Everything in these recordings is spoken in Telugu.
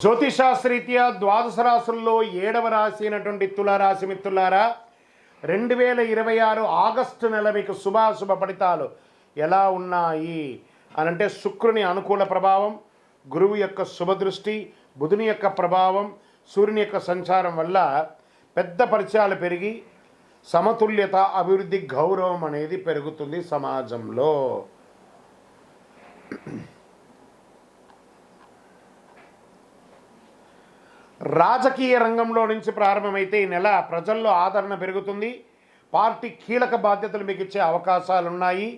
జ్యోతిషాస్త్రీత్యా ద్వాదశ రాశుల్లో 7వ రాశి అయినటువంటి తులారాశి మిత్రులారా, 2026 ఆగస్టు నెల మీకు శుభాశుభ ఫలితాలు ఎలా ఉన్నాయి అనంటే, శుక్రుని అనుకూల ప్రభావం, గురువు యొక్క శుభదృష్టి, బుధుని యొక్క ప్రభావం, సూర్యుని యొక్క సంచారం వల్ల పెద్ద పరిచయాలు పెరిగి సమతుల్యత, అభివృద్ధి, గౌరవం అనేది పెరుగుతుంది సమాజంలో. రాజకీయ రంగంలో నుంచి ప్రారంభమైతే ఈ నెల ప్రజల్లో ఆదరణ పెరుగుతుంది. పార్టీ కీలక బాధ్యతలు మీకు ఇచ్చే అవకాశాలు ఉన్నాయి.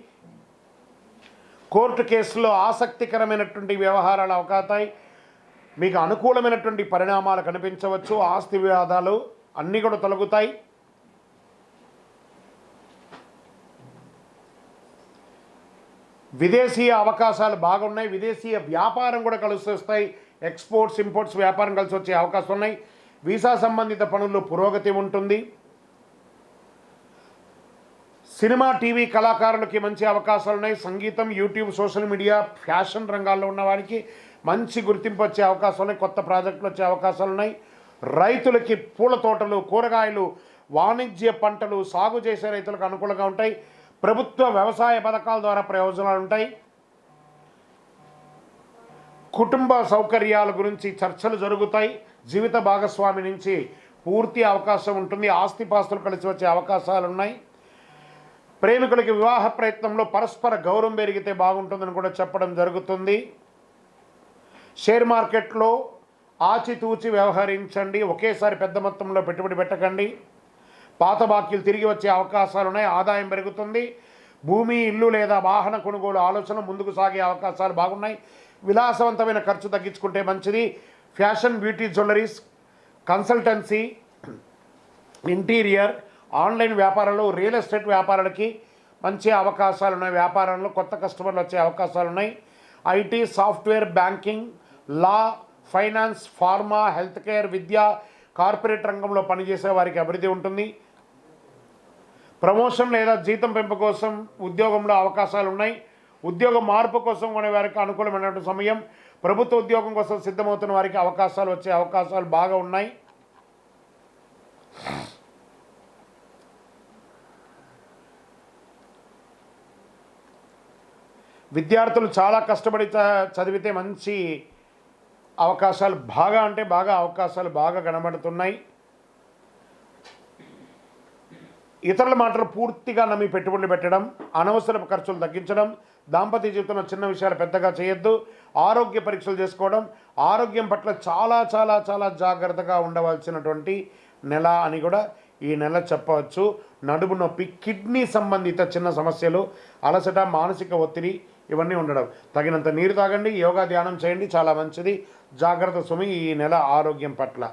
కోర్టు కేసులో ఆసక్తికరమైనటువంటి వ్యవహారాలు అవకాశాయి. మీకు అనుకూలమైనటువంటి పరిణామాలు కనిపించవచ్చు. ఆస్తి వివాదాలు అన్నీ కూడా తొలగుతాయి. విదేశీయ అవకాశాలు బాగున్నాయి. విదేశీయ వ్యాపారం కూడా కలిసి వస్తాయి. ఎక్స్పోర్ట్స్, ఇంపోర్ట్స్ వ్యాపారం కలిసి వచ్చే అవకాశం ఉన్నాయి. వీసా సంబంధిత పనుల్లో పురోగతి ఉంటుంది. సినిమా, టీవీ కళాకారులకి మంచి అవకాశాలు ఉన్నాయి. సంగీతం, యూట్యూబ్, సోషల్ మీడియా, ఫ్యాషన్ రంగాల్లో ఉన్న వారికి మంచి గుర్తింపు వచ్చే అవకాశాలు ఉన్నాయి. కొత్త ప్రాజెక్టులు వచ్చే అవకాశాలు ఉన్నాయి. రైతులకి పూల తోటలు, కూరగాయలు, వాణిజ్య పంటలు సాగు చేసే రైతులకు అనుకూలంగా ఉంటాయి. ప్రభుత్వ వ్యవసాయ పథకాల ద్వారా ప్రయోజనాలు ఉంటాయి. కుటుంబ సౌకర్యాల గురించి చర్చలు జరుగుతాయి. జీవిత భాగస్వామి నుంచి పూర్తి అవకాశం ఉంటుంది. ఆస్తిపాస్తులు కలిసి వచ్చే అవకాశాలు ఉన్నాయి. ప్రేమికులకి వివాహ ప్రయత్నంలో పరస్పర గౌరవం పెరిగితే బాగుంటుందని కూడా చెప్పడం జరుగుతుంది. షేర్ మార్కెట్లో ఆచితూచి వ్యవహరించండి. ఒకేసారి పెద్ద మొత్తంలో పెట్టుబడి పెట్టకండి. పాత బాకీలు తిరిగి వచ్చే అవకాశాలు ఉన్నాయి. ఆదాయం పెరుగుతుంది. భూమి, ఇల్లు లేదా వాహన కొనుగోలు ఆలోచన ముందుకు సాగే అవకాశాలు బాగున్నాయి. విలాసవంతమైన ఖర్చు తగ్గించుకుంటే మంచిది. Fashion, beauty, jewelleries, consultancy, interior, online వ్యాపారాలు, రియల్ ఎస్టేట్ వ్యాపారాలకి మంచి అవకాశాలు ఉన్నాయి. వ్యాపారంలో కొత్త కస్టమర్లు వచ్చే అవకాశాలు ఉన్నాయి. IT, software, banking, law, finance, pharma, health care, Vidya, corporate రంగంలో పనిచేసే వారికి అభివృద్ధి ఉంటుంది. ప్రమోషన్ లేదా జీతం పెంపు కోసం ఉద్యోగంలో అవకాశాలు ఉన్నాయి. ఉద్యోగ మార్పు కోసం కొనే వారికి అనుకూలమైనటువంటి సమయం. ప్రభుత్వ ఉద్యోగం కోసం సిద్ధమవుతున్న వారికి అవకాశాలు వచ్చే అవకాశాలు బాగా ఉన్నాయి. విద్యార్థులు చాలా కష్టపడి చదివితే మంచి అవకాశాలు అవకాశాలు బాగా కనబడుతున్నాయి. ఇతరుల మాటలు పూర్తిగా నమ్మి పెట్టుబడులు పెట్టడం, అనవసరపు ఖర్చులు తగ్గించడం, దాంపత్య జీవితంలో చిన్న విషయాలు పెద్దగా చేయొద్దు. ఆరోగ్య పరీక్షలు చేసుకోవడం, ఆరోగ్యం పట్ల చాలా చాలా చాలా జాగ్రత్తగా ఉండవలసినటువంటి నెల అని కూడా ఈ నెల చెప్పవచ్చు. నడుము నొప్పి, కిడ్నీ సంబంధిత చిన్న సమస్యలు, అలసట, మానసిక ఒత్తిడి ఇవన్నీ ఉండడం. తగినంత నీరు తాగండి. యోగా, ధ్యానం చేయండి, చాలా మంచిది. జాగ్రత్త సుమి. ఈ నెల ఆరోగ్యం పట్ల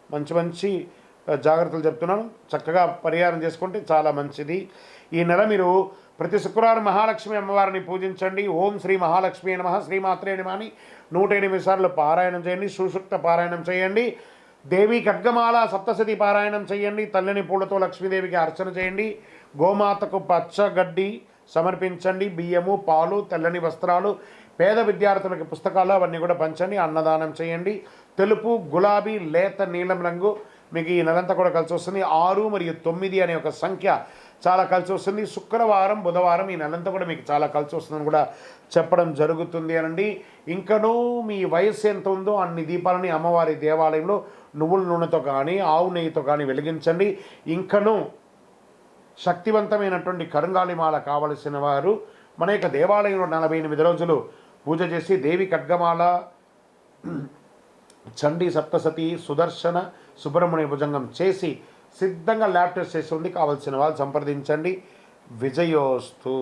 మంచి జాగ్రత్తలు చెప్తున్నాను. చక్కగా పరిహారం చేసుకుంటే చాలా మంచిది. ఈ నెల మీరు ప్రతి శుక్రవారం మహాలక్ష్మి అమ్మవారిని పూజించండి. ఓం శ్రీ మహాలక్ష్మి నమః, శ్రీమాత్రే నమః అని 108 సార్లు పారాయణం చేయండి. సుసూక్త పారాయణం చేయండి. దేవి ఖడ్గమాల సప్తశతి పారాయణం చేయండి. తల్లిని పూలతో లక్ష్మీదేవికి అర్చన చేయండి. గోమాతకు పచ్చగడ్డి సమర్పించండి. బియ్యము, పాలు, తెల్లని వస్త్రాలు, పేద విద్యార్థులకి పుస్తకాలు అవన్నీ కూడా పంచండి. అన్నదానం చేయండి. తెలుపు, గులాబీ, లేత నీలం రంగు మీకు ఈ నెలంతా కూడా కలిసి వస్తుంది. 6 మరియు 9 అనే ఒక సంఖ్య చాలా కలిసి వస్తుంది. శుక్రవారం, బుధవారం ఈ నెలంతా కూడా మీకు చాలా కలిసి వస్తుందని కూడా చెప్పడం జరుగుతుంది అనండి. ఇంకనూ మీ వయస్సు ఎంత ఉందో అన్ని దీపాలని అమ్మవారి దేవాలయంలో నువ్వుల నూనెతో కానీ, ఆవు నెయ్యితో కానీ వెలిగించండి. ఇంకనూ శక్తివంతమైనటువంటి కరుంగాలిమాల కావలసిన వారు మన యొక్క దేవాలయంలో 48 రోజులు పూజ చేసి దేవి ఖడ్గమాల, చండీ సప్తసతి, సుదర్శన, సుబ్రహ్మణ్య భుజంగం చేసి సిద్ధంగా ల్యాబ్ టెస్ట్ చేసి ఉంది. కావాల్సిన వాళ్ళు సంప్రదించండి. విజయోస్తు.